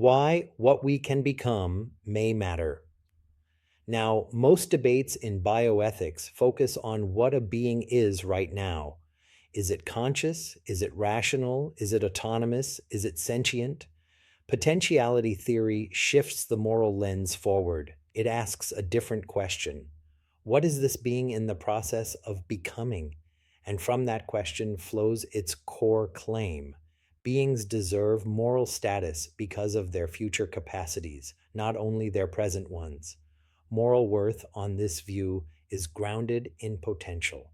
Why what we can become may matter. Now, most debates in bioethics focus on what a being is right now. Is it conscious? Is it rational? Is it autonomous? Is it sentient? Potentiality theory shifts the moral lens forward. It asks a different question. What is this being in the process of becoming? And from that question flows its core claim. Beings deserve moral status because of their future capacities, not only their present ones. Moral worth on this view is grounded in potential.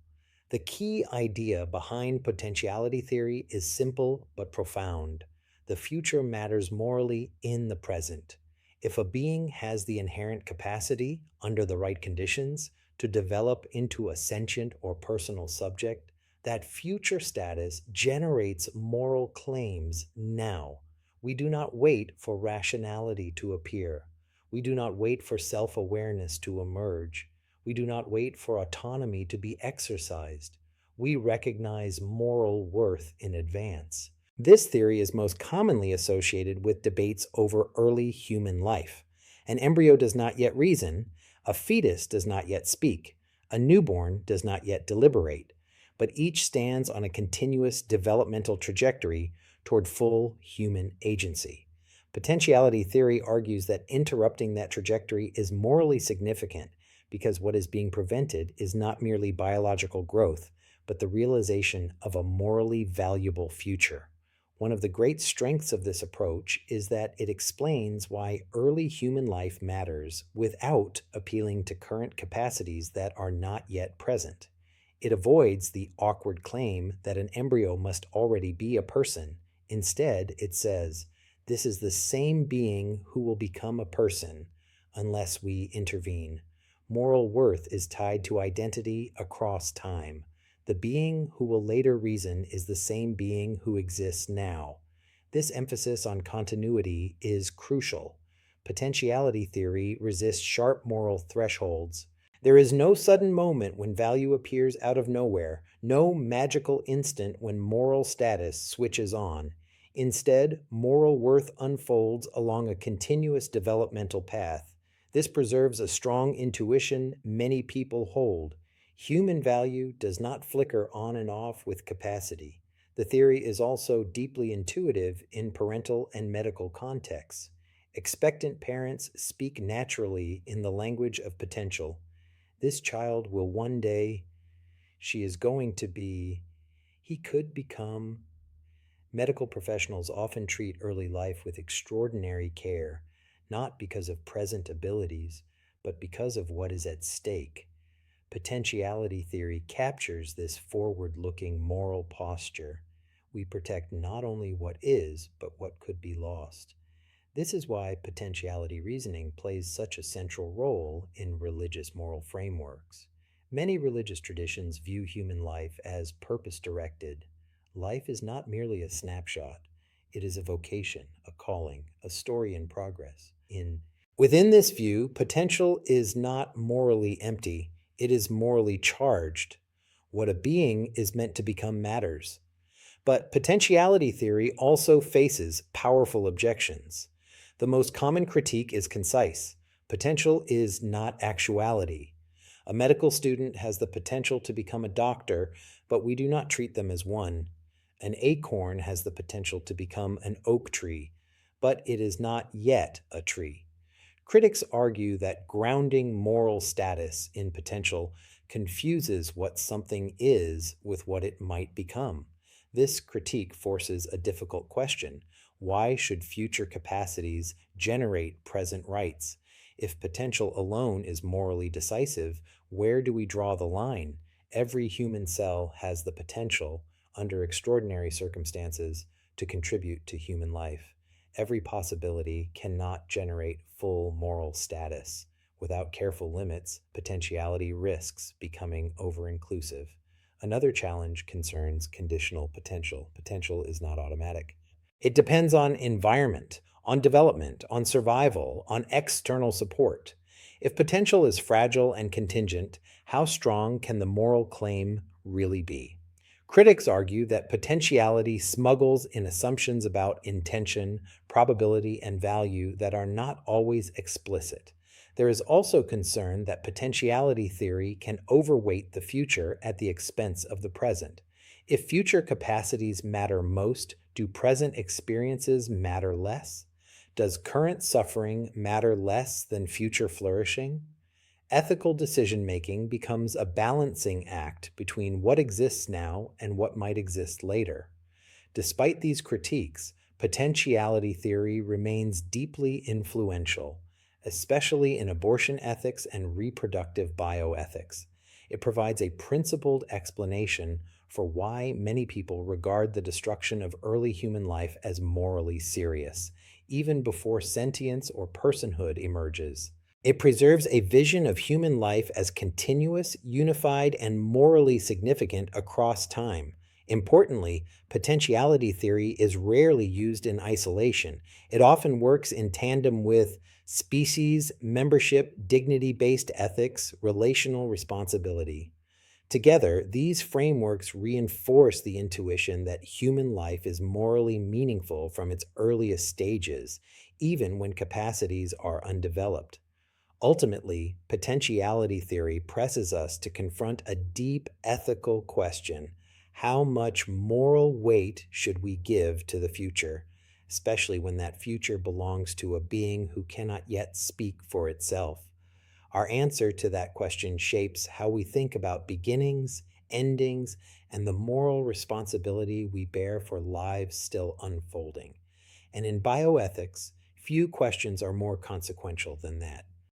The key idea behind potentiality theory is simple but profound. The future matters morally in the present. If a being has the inherent capacity, under the right conditions, to develop into a sentient or personal subject, that future status generates moral claims now. We do not wait for rationality to appear. We do not wait for self-awareness to emerge. We do not wait for autonomy to be exercised. We recognize moral worth in advance. This theory is most commonly associated with debates over early human life. An embryo does not yet reason, a fetus does not yet speak, a newborn does not yet deliberate, but each stands on a continuous developmental trajectory toward full human agency. Potentiality theory argues that interrupting that trajectory is morally significant because what is being prevented is not merely biological growth, but the realization of a morally valuable future. One of the great strengths of this approach is that it explains why early human life matters without appealing to current capacities that are not yet present. It avoids the awkward claim that an embryo must already be a person. Instead, it says, this is the same being who will become a person unless we intervene. Moral worth is tied to identity across time. The being who will later reason is the same being who exists now. This emphasis on continuity is crucial. Potentiality theory resists sharp moral thresholds. There is no sudden moment when value appears out of nowhere, no magical instant when moral status switches on. Instead, moral worth unfolds along a continuous developmental path. This preserves a strong intuition many people hold. Human value does not flicker on and off with capacity. The theory is also deeply intuitive in parental and medical contexts. Expectant parents speak naturally in the language of potential. This child will one day, she is going to be, he could become. Medical professionals often treat early life with extraordinary care, not because of present abilities, but because of what is at stake. Potentiality theory captures this forward-looking moral posture. We protect not only what is, but what could be lost. This is why potentiality reasoning plays such a central role in religious moral frameworks. Many religious traditions view human life as purpose-directed. Life is not merely a snapshot. It is a vocation, a calling, a story in progress. Within this view, potential is not morally empty. It is morally charged. What a being is meant to become matters. But potentiality theory also faces powerful objections. The most common critique is concise. Potential is not actuality. A medical student has the potential to become a doctor, but we do not treat them as one. An acorn has the potential to become an oak tree, but it is not yet a tree. Critics argue that grounding moral status in potential confuses what something is with what it might become. This critique forces a difficult question. Why should future capacities generate present rights? If potential alone is morally decisive, where do we draw the line? Every human cell has the potential, under extraordinary circumstances, to contribute to human life. Every possibility cannot generate full moral status. Without careful limits, potentiality risks becoming over-inclusive. Another challenge concerns conditional potential. Potential is not automatic. It depends on environment, on development, on survival, on external support. If potential is fragile and contingent, how strong can the moral claim really be? Critics argue that potentiality smuggles in assumptions about intention, probability, and value that are not always explicit. There is also concern that potentiality theory can overweight the future at the expense of the present. If future capacities matter most, do present experiences matter less? Does current suffering matter less than future flourishing? Ethical decision making becomes a balancing act between what exists now and what might exist later. Despite these critiques, potentiality theory remains deeply influential, especially in abortion ethics and reproductive bioethics. It provides a principled explanation for why many people regard the destruction of early human life as morally serious, even before sentience or personhood emerges. It preserves a vision of human life as continuous, unified, and morally significant across time. Importantly, potentiality theory is rarely used in isolation. It often works in tandem with species, membership, dignity based ethics, relational responsibility. Together, these frameworks reinforce the intuition that human life is morally meaningful from its earliest stages, even when capacities are undeveloped. Ultimately, potentiality theory presses us to confront a deep ethical question: how much moral weight should we give to the future, especially when that future belongs to a being who cannot yet speak for itself? Our answer to that question shapes how we think about beginnings, endings, and the moral responsibility we bear for lives still unfolding. And in bioethics, few questions are more consequential than that.